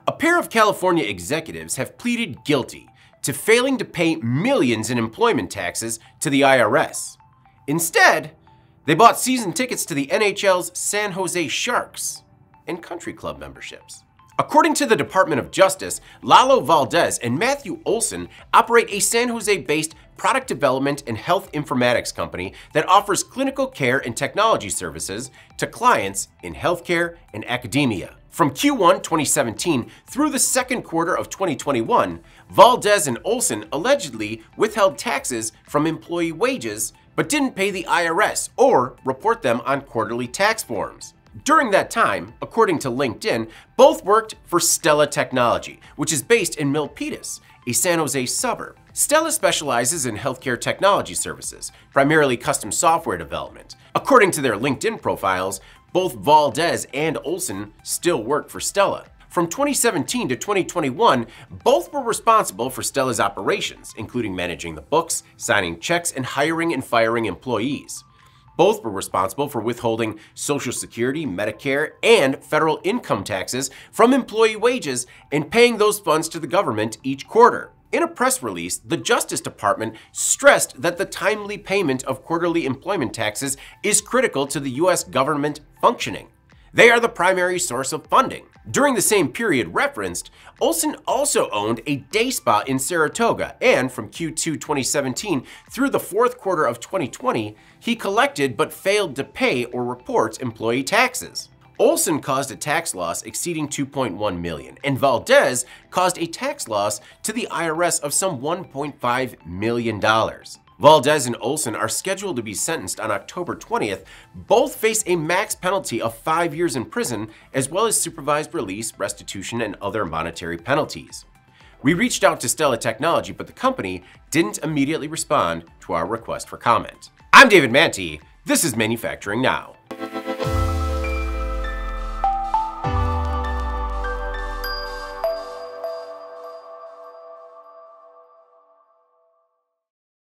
A pair of California executives have pleaded guilty to failing to pay millions in employment taxes to the IRS. Instead, they bought season tickets to the NHL's San Jose Sharks and country club memberships. According to the Department of Justice, Lalo Valdez and Matthew Olson operate a San Jose-based product development and health informatics company that offers clinical care and technology services to clients in healthcare and academia. From Q1 2017 through the second quarter of 2021, Valdez and Olson allegedly withheld taxes from employee wages but didn't pay the IRS or report them on quarterly tax forms. During that time, according to LinkedIn, both worked for Stella Technology, which is based in Milpitas, a San Jose suburb. Stella specializes in healthcare technology services, primarily custom software development. According to their LinkedIn profiles, both Valdez and Olson still work for Stella. From 2017 to 2021, both were responsible for Stella's operations, including managing the books, signing checks, and hiring and firing employees. Both were responsible for withholding Social Security, Medicare, and federal income taxes from employee wages and paying those funds to the government each quarter. In a press release, the Justice Department stressed that the timely payment of quarterly employment taxes is critical to the U.S. government functioning. They are the primary source of funding. During the same period referenced, Olson also owned a day spa in Saratoga, and from Q2 2017 through the fourth quarter of 2020, he collected but failed to pay or report employee taxes. Olson caused a tax loss exceeding $2.1 million, and Valdez caused a tax loss to the IRS of some $1.5 million. Valdez and Olson are scheduled to be sentenced on October 20th. Both face a max penalty of 5 years in prison, as well as supervised release, restitution, and other monetary penalties. We reached out to Stella Technology, but the company didn't immediately respond to our request for comment. I'm David Manti. This is Manufacturing Now.